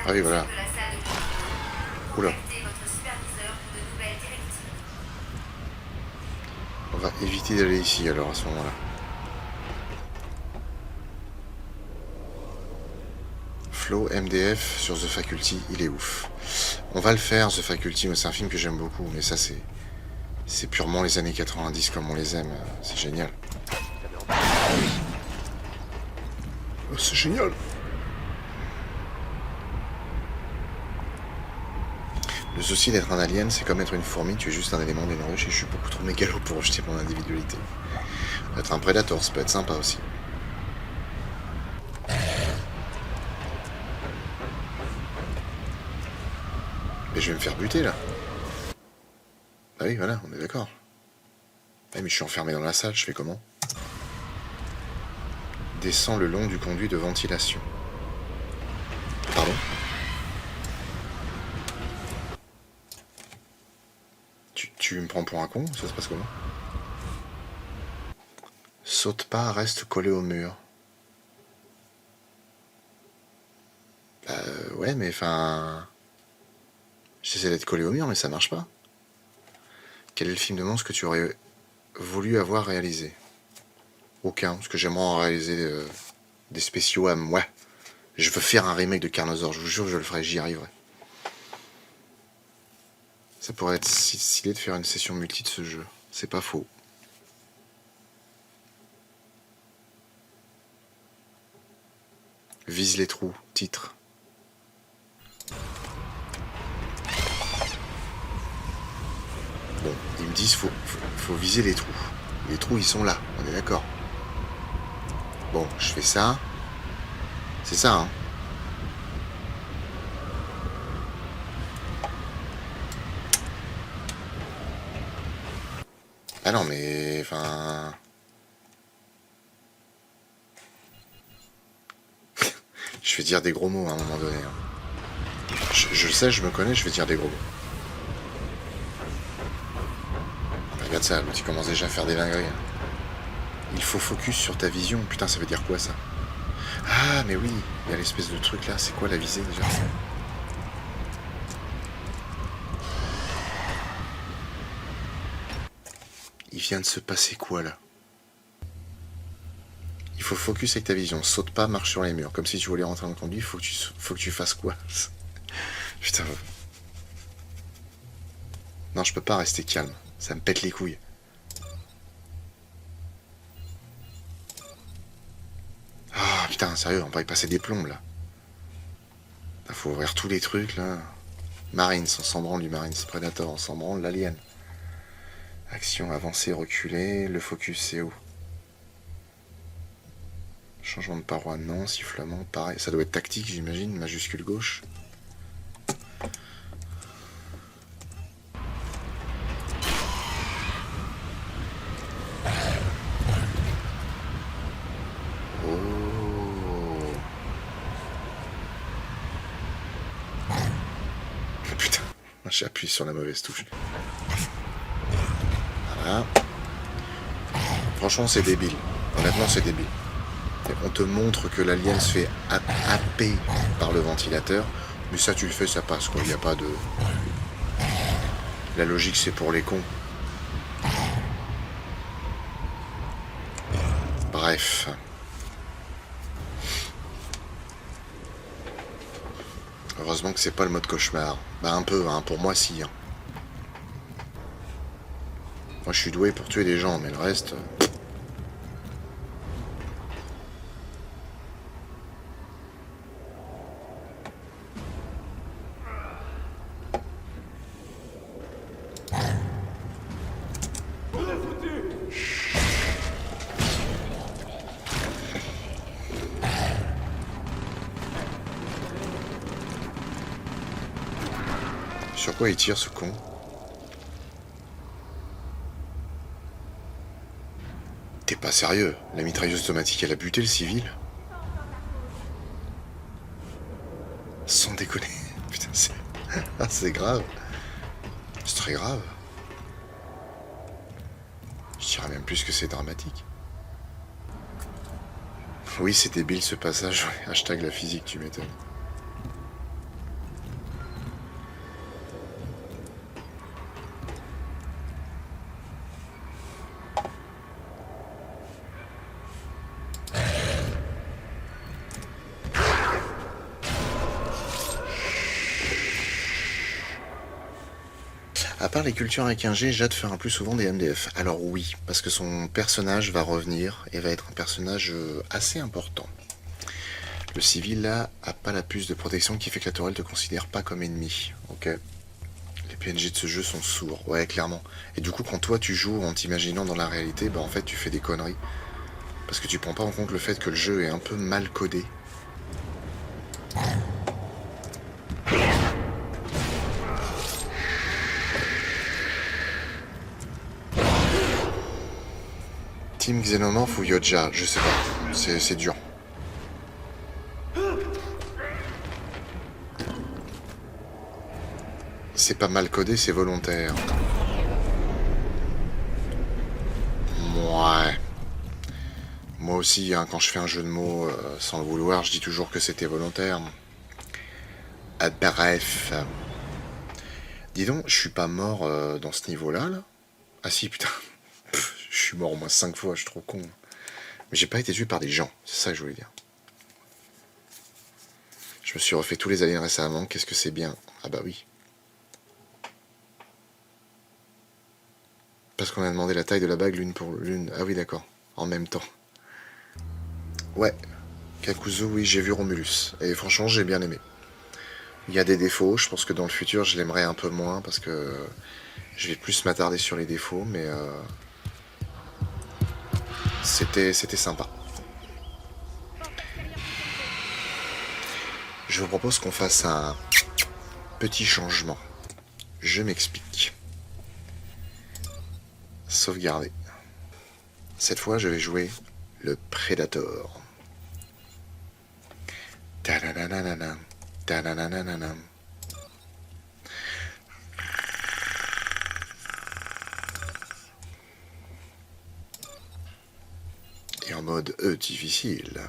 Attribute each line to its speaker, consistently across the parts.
Speaker 1: Ah oui, voilà. Oula. On va éviter d'aller ici alors à ce moment-là. Flow, MDF sur The Faculty, il est ouf. On va le faire, The Faculty, mais c'est un film que j'aime beaucoup, mais ça c'est purement les années 90 comme on les aime, c'est génial. Oh, c'est génial. Le souci d'être un alien, c'est comme être une fourmi, tu es juste un élément d'une ruche et je suis beaucoup trop mégalo pour rejeter mon individualité. Être un prédateur, ça peut être sympa aussi. Mais je vais me faire buter là. Ah oui, voilà, on est d'accord. Ah mais je suis enfermé dans la salle, je fais comment? Descends le long du conduit de ventilation. Pardon? Tu me prends pour un con? Ça se passe comment? Saute pas, reste collé au mur. Ouais, mais enfin... J'essaie d'être collé au mur, mais ça marche pas. Quel est le film de monstre que tu aurais voulu avoir réalisé? Aucun, parce que j'aimerais en réaliser des spéciaux à moi. Je veux faire un remake de Carnosaur, je vous jure que je le ferai, j'y arriverai. Ça pourrait être stylé de faire une session multi de ce jeu. C'est pas faux. Vise les trous, titre. Bon, ils me disent faut viser les trous. Les trous, ils sont là, on est d'accord. Bon, je fais ça. C'est ça, hein. Ah non, mais... Enfin... Je vais dire des gros mots à un moment donné. Hein. Je sais, je me connais, je vais dire des gros mots. Regarde ça, l'outil commence déjà à faire des dingueries. Il faut focus sur ta vision. Putain, ça veut dire quoi ça? Ah, mais oui, il y a l'espèce de truc là. C'est quoi la visée déjà? Il vient de se passer quoi là? Il faut focus avec ta vision. Saute pas, marche sur les murs. Comme si tu voulais rentrer dans le conduit, faut que tu fasses quoi? Putain. Non, je peux pas rester calme. Ça me pète les couilles. Ah putain, sérieux, on va y passer des plombs là. Faut ouvrir tous les trucs là. Marines, on s'en branle du Marines. Predator, on s'en branle. L'Alien. Action, avancer, reculer. Le focus, c'est où? Changement de paroi, non. Sifflement, pareil. Ça doit être tactique, j'imagine. Majuscule gauche. Oh. Putain, j'ai appuyé sur la mauvaise touche. Voilà. Franchement, c'est débile. Honnêtement, c'est débile. On te montre que l'alien se fait happer par le ventilateur, mais ça, tu le fais, ça passe, quoi. Il n'y a pas de... La logique, c'est pour les cons. Bref. Heureusement que c'est pas le mode cauchemar. Bah un peu, hein, pour moi si. Hein. Moi je suis doué pour tuer des gens, mais le reste... Sur quoi il tire ce con? T'es pas sérieux? La mitrailleuse automatique elle a buté le civil? Sans déconner. Putain c'est... Ah, c'est grave. C'est très grave. Je dirais même plus que c'est dramatique. Oui c'est débile ce passage. Hashtag la physique tu m'étonnes. À part les cultures avec un G, Jade fera plus souvent des MDF. Alors oui, parce que son personnage va revenir et va être un personnage assez important. Le civil là a pas la puce de protection qui fait que la tourelle te considère pas comme ennemi. Ok. Les PNJ de ce jeu sont sourds, ouais clairement. Et du coup quand toi tu joues en t'imaginant dans la réalité, bah en fait tu fais des conneries. Parce que tu prends pas en compte le fait que le jeu est un peu mal codé. Team Xenomorph ou Yodja, je sais pas. C'est dur. C'est pas mal codé, c'est volontaire. Ouais. Moi aussi, hein, quand je fais un jeu de mots sans le vouloir, je dis toujours que c'était volontaire. Bref. Dis donc, je suis pas mort dans ce niveau-là, là. Ah si, putain. Je suis mort au moins 5 fois, je suis trop con. Mais j'ai pas été tué par des gens, c'est ça que je voulais dire. Je me suis refait tous les aliens récemment, qu'est-ce que c'est bien. Ah bah oui. Parce qu'on a demandé la taille de la bague l'une pour l'une. Ah oui, d'accord. En même temps. Ouais. Kakuzu, oui, j'ai vu Romulus. Et franchement, j'ai bien aimé. Il y a des défauts, je pense que dans le futur, je l'aimerais un peu moins parce que je vais plus m'attarder sur les défauts, mais c'était sympa. Je vous propose qu'on fasse un petit changement. Je m'explique. Sauvegarder. Cette fois, je vais jouer le Predator. Ta-da-da-da-da-da. Ta-da-da-da-da-da. Et en mode difficile.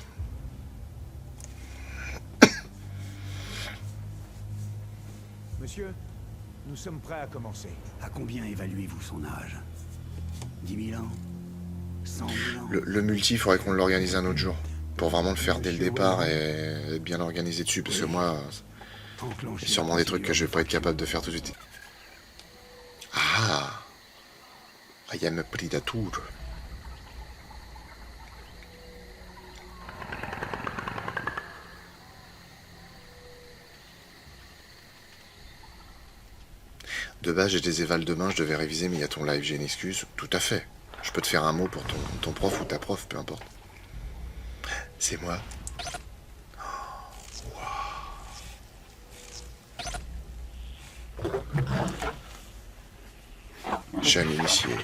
Speaker 2: Monsieur, nous sommes prêts à commencer.
Speaker 3: À combien évaluez-vous son âge? 10 000 ans? 100 000 ans?
Speaker 1: Le multi, il faudrait qu'on l'organise un autre jour. Pour vraiment le faire dès le départ et être bien organisé dessus. Parce que moi, il y a sûrement des trucs que je vais pas être capable de faire tout de suite. Ah, I am a predator. De base, j'ai des évals demain, je devais réviser, mais il y a ton live, j'ai une excuse. Tout à fait. Je peux te faire un mot pour ton prof ou ta prof, peu importe. C'est moi. Jeune initié.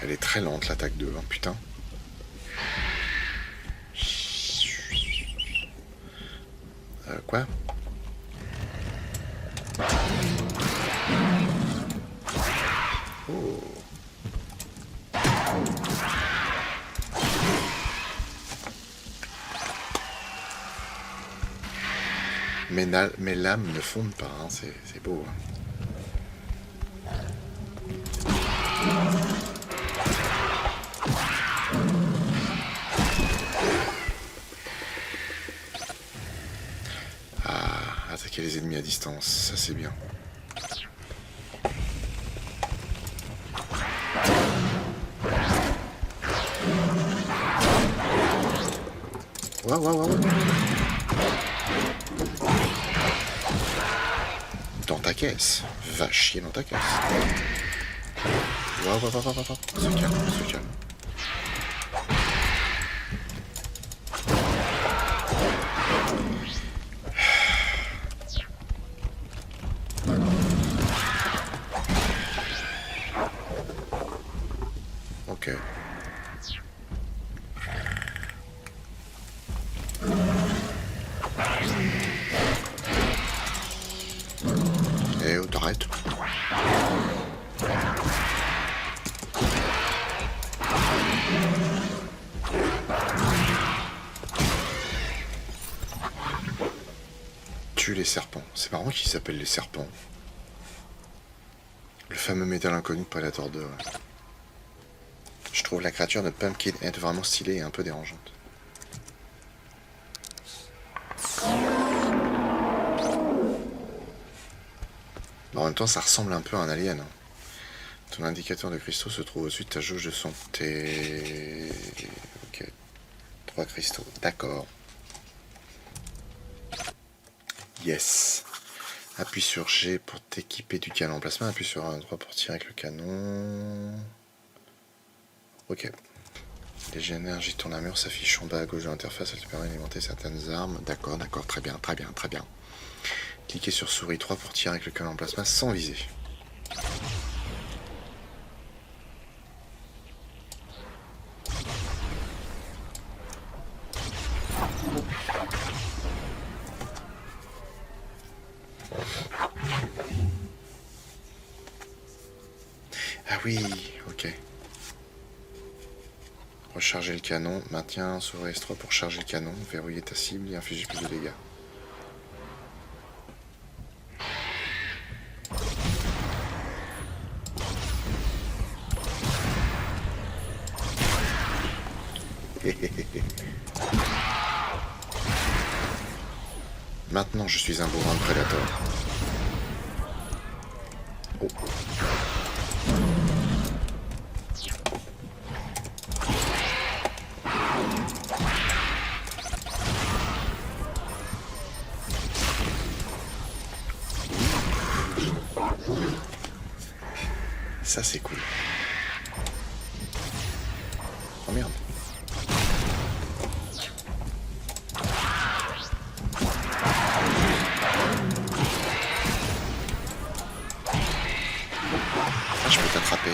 Speaker 1: Elle est très lente l'attaque 2, hein, putain. Quoi? Oh. Mes lames ne fondent pas, hein, c'est beau. Hein. Attaquer les ennemis à distance, ça c'est bien. Waouh. Dans ta caisse. Va chier dans ta caisse. Waouh. Se calme. Ok. arrête. Tue les serpents. C'est marrant qu'ils s'appellent les serpents. Le fameux métal inconnu de Predator 2. Ouais. Je trouve la créature de Pumpkinhead vraiment stylée et un peu dérangeante. Mais en même temps, ça ressemble un peu à un alien. Hein. Ton indicateur de cristaux se trouve au-dessus de ta jauge de santé. Ok. 3 cristaux. D'accord. Yes. Appuie sur G pour t'équiper du canon en plasma. Appuie sur 1, 3 pour tirer avec le canon. Ok. L'énergie de ton armure s'affiche en bas à gauche de l'interface. Elle te permet d'alimenter certaines armes. D'accord, d'accord. Très bien, très bien, très bien. Cliquez sur souris 3 pour tirer avec le canon en plasma sans viser. Ah oui, ok. Recharger le canon. Maintiens sur S3 pour charger le canon. Verrouiller ta cible et infliger plus de dégâts. Maintenant, je suis un bourrin de Predator. Oh. Ça, c'est cool. Oh merde. Ah, je peux t'attraper.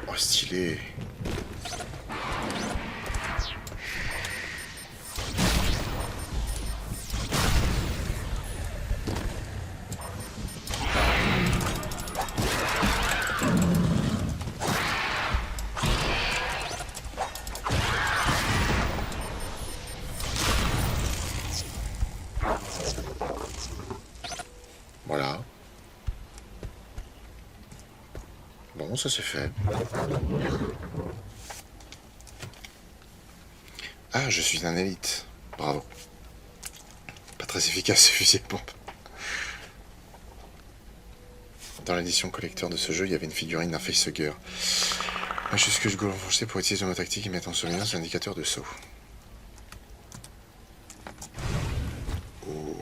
Speaker 1: Oh, stylé. Voilà. Bon, ça c'est fait. Ah, je suis un élite. Bravo. Pas très efficace ce fusil à pompe. Dans l'édition collector de ce jeu, il y avait une figurine d'un facehugger. Majuscule gauche renforcée pour utiliser nos tactiques et mettre en surveillance l'indicateur de saut. Oh.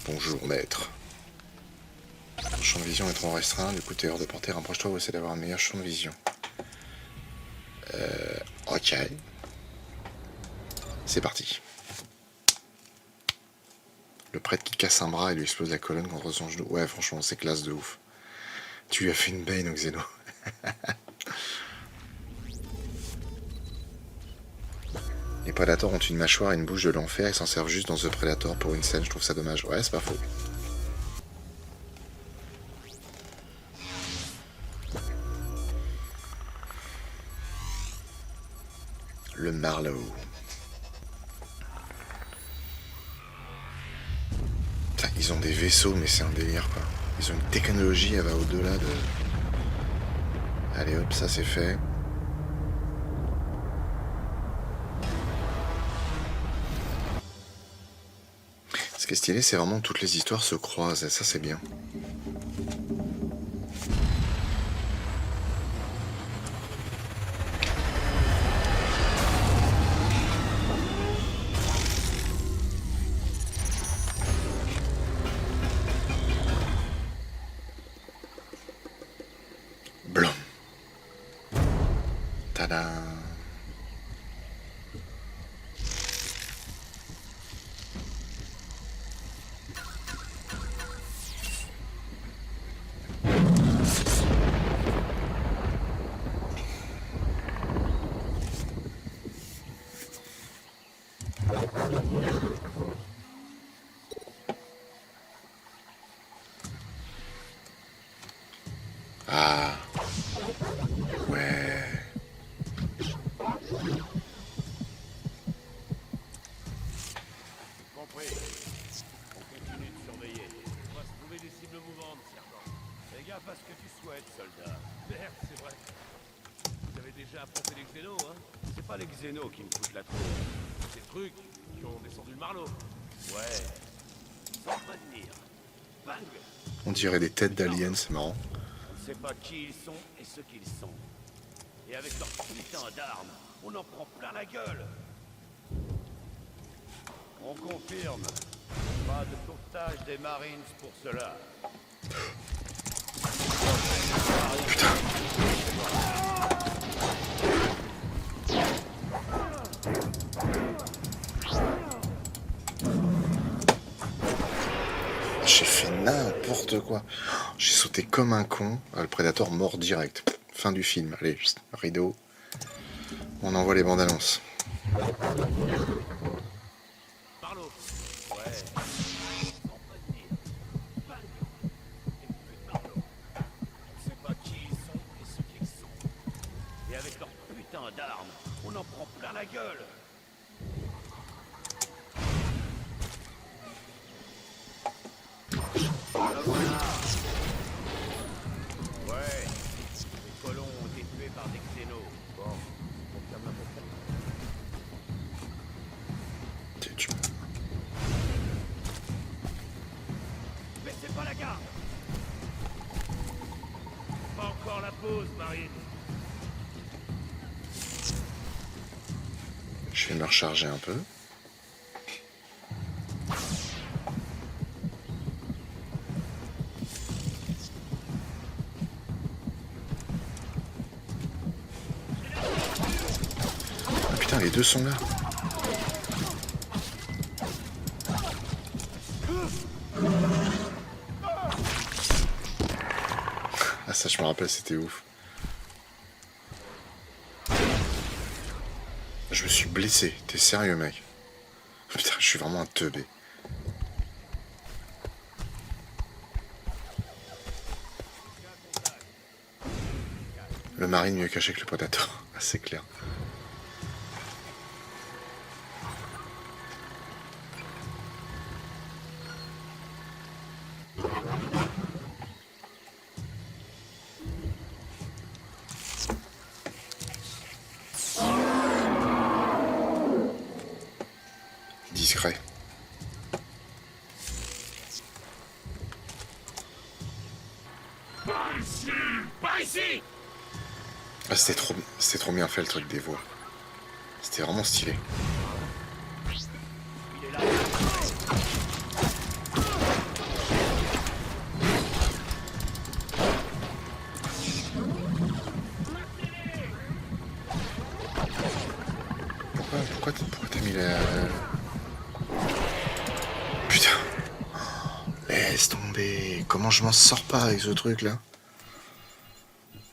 Speaker 1: Bonjour maître. Ton champ de vision est trop restreint, du coup t'es hors de portée, rapproche-toi ou essaie d'avoir un meilleur champ de vision. Ok. C'est parti. Le prêtre qui casse un bras et lui explose la colonne contre son genou. Ouais, franchement, c'est classe de ouf. Tu lui as fait une bane au Xeno. Les Predators ont une mâchoire et une bouche de l'enfer et s'en servent juste dans The Predator pour une scène, je trouve ça dommage. Ouais, c'est pas faux. Le Marlowe. Putain, ils ont des vaisseaux, mais c'est un délire, quoi. Ils ont une technologie, elle va au-delà de... Allez hop, ça c'est fait. Ce qui est stylé, c'est vraiment toutes les histoires se croisent, et ça c'est bien. Blanc. Tada.
Speaker 4: déjà affronté les xénos, hein?
Speaker 3: C'est pas les xénos qui me foutent la trouille.
Speaker 4: Ces trucs qui ont descendu le Marlowe.
Speaker 3: Ouais. Sans prévenir. Bang!
Speaker 1: On dirait des têtes d'aliens, c'est marrant.
Speaker 3: On ne sait pas qui ils sont et ce qu'ils sont. Et avec leur putain d'armes, on en prend plein la gueule. On confirme. Pas de sauvetage des Marines pour cela.
Speaker 1: J'ai fait n'importe quoi. J'ai sauté comme un con. Ah, le Predator mort direct. Fin du film. Allez, rideau. On envoie les bandes annonces.
Speaker 4: Marlowe.
Speaker 3: Ouais. Sans prévenir. Bang! Et plus de Marlowe. On ne sait pas qui ils sont et ce qu'ils sont. Et avec leur putain d'armes, on en prend plein la gueule. Ouais, les colons ont été tués par des xénos. Bon, on ferme la porte.
Speaker 1: Tu-
Speaker 3: Baissez pas la garde.
Speaker 4: Pas encore la pause, Marine.
Speaker 1: Je vais me recharger un peu. Putain, les deux sont là. Ah ça je me rappelle, c'était ouf. Je me suis blessé. T'es sérieux, mec? Putain, je suis vraiment un teubé. Le Marine mieux caché que le Predator. Ah, c'est clair. Discret.
Speaker 4: Par ici!
Speaker 1: Ah, c'était trop bien fait le truc des voix. C'était vraiment stylé.
Speaker 3: Il est là.
Speaker 1: Pourquoi t'as mis la... Putain. Laisse tomber. Comment je m'en sors pas avec ce truc là?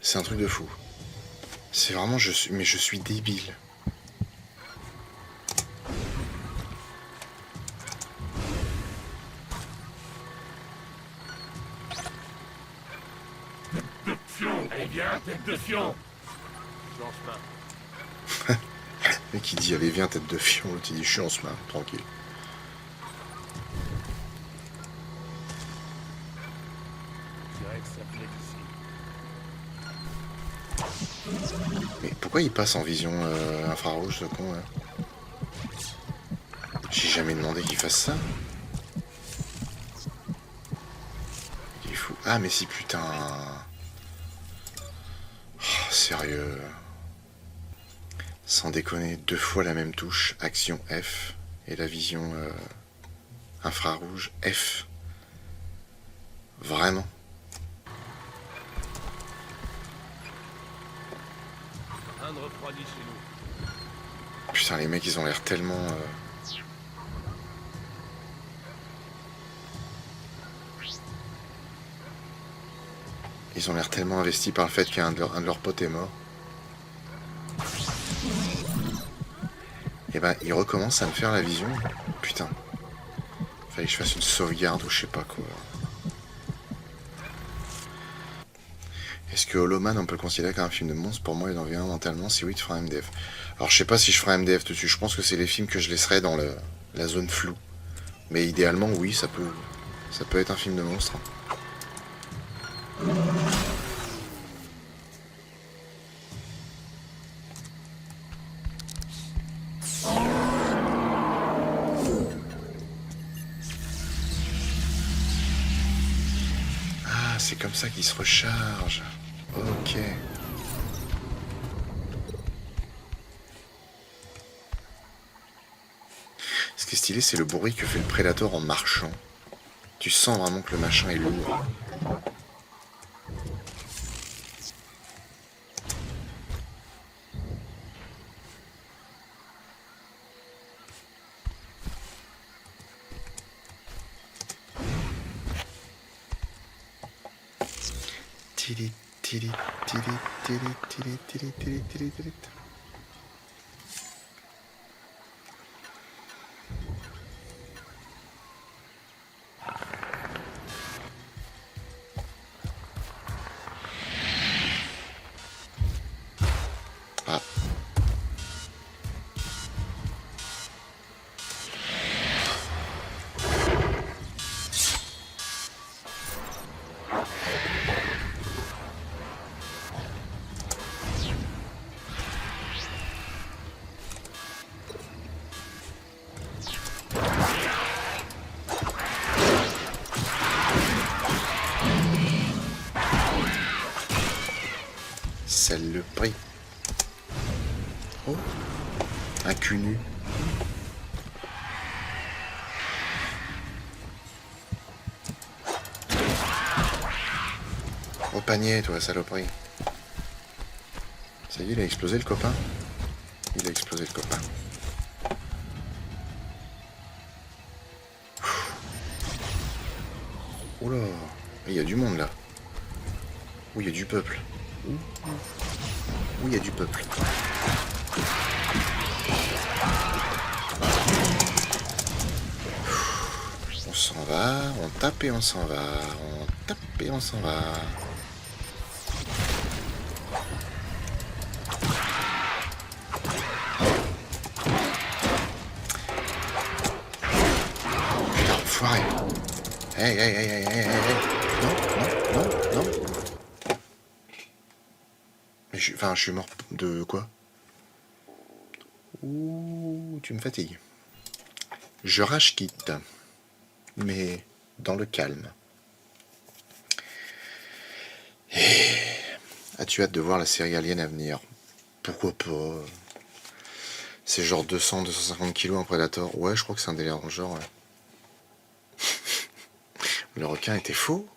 Speaker 1: C'est un truc de fou. C'est vraiment... Mais je suis débile.
Speaker 4: Allez, viens, tête de fion! Je suis en chemin.
Speaker 1: Le mec qui dit allez viens tête de fion, l'autre il dit je suis en chemin, tranquille.
Speaker 4: Je dirais que ça plaît d'ici.
Speaker 1: Mais pourquoi il passe en vision infrarouge ce con là? J'ai jamais demandé qu'il fasse ça. Il est fou. Ah mais si putain. Oh, sérieux. Sans déconner, 2 fois la même touche, action F, et la vision infrarouge F. Vraiment.
Speaker 4: Un de refroidi chez nous.
Speaker 1: Putain, les mecs, ils ont l'air tellement... Ils ont l'air tellement investis par le fait qu'un de leurs potes est mort. Et ben, ils recommencent à me faire la vision. Putain. Fallait que je fasse une sauvegarde ou je sais pas quoi. Est-ce que Holoman, on peut le considérer comme un film de monstre? Pour moi, il en vient mentalement. Si oui, tu feras MDF. Alors, je sais pas si je ferai MDF dessus. Je pense que c'est les films que je laisserai dans la zone floue. Mais idéalement, oui, ça peut être un film de monstre. c'est comme ça qu'il se recharge. Ok. Ce qui est stylé, c'est le bruit que fait le Predator en marchant. Tu sens vraiment que le machin est lourd. Tili, tili, tili, tili, tili, tili, tili, tili, tili. Ah. Celle le prix. Oh, un cul nu. Au panier, toi, saloperie. Ça y est, il a explosé le copain. Il a explosé le copain. Oula, il y a du monde là. Où il y a du peuple. Où il y a du peuple. On s'en va, on tape et on s'en va. On tape et on s'en va. Putain, enfoiré. Hey, hey, hey, hey, hey, hey. Non, non, non, non. Mais je suis mort de quoi? Ouh, tu me fatigues. Je rage quitte, mais dans le calme. Et... As-tu hâte de voir la série Alien à venir? Pourquoi pas? C'est genre 200-250 kilos un Predator. Ouais, je crois que c'est un délire dans le genre, ouais. Le requin était faux.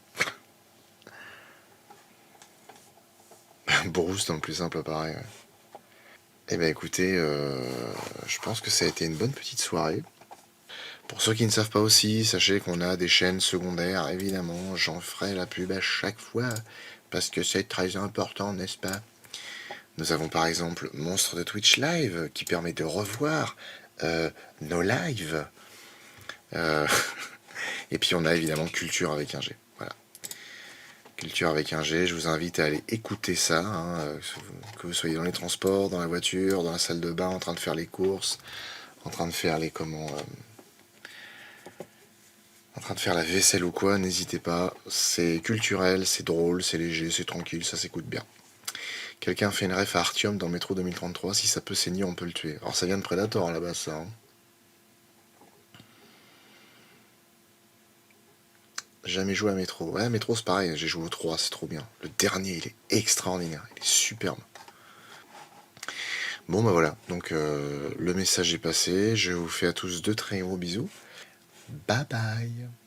Speaker 1: Bruce dans le plus simple pareil, ouais. Eh ben écoutez, je pense que ça a été une bonne petite soirée. Pour ceux qui ne savent pas aussi, sachez qu'on a des chaînes secondaires, évidemment, j'en ferai la pub à chaque fois, parce que c'est très important, n'est-ce pas? Nous avons par exemple Monstre de Twitch Live, qui permet de revoir nos lives. Et puis on a évidemment Culture avec un G. Voilà. Culture avec un G, je vous invite à aller écouter ça, hein, que vous soyez dans les transports, dans la voiture, dans la salle de bain, en train de faire les courses, en train de faire les en train de faire la vaisselle ou quoi, n'hésitez pas, c'est culturel, c'est drôle, c'est léger, c'est tranquille, ça s'écoute bien. Quelqu'un fait une ref à Artyom dans Métro 2033, si ça peut saigner, on peut le tuer. Alors ça vient de Predator là-bas, ça. Hein. Jamais joué à Métro. Ouais, Métro c'est pareil, j'ai joué au 3, c'est trop bien. Le dernier, il est extraordinaire, il est superbe. Bon bah voilà, donc le message est passé, je vous fais à tous de très gros bisous. Bye bye.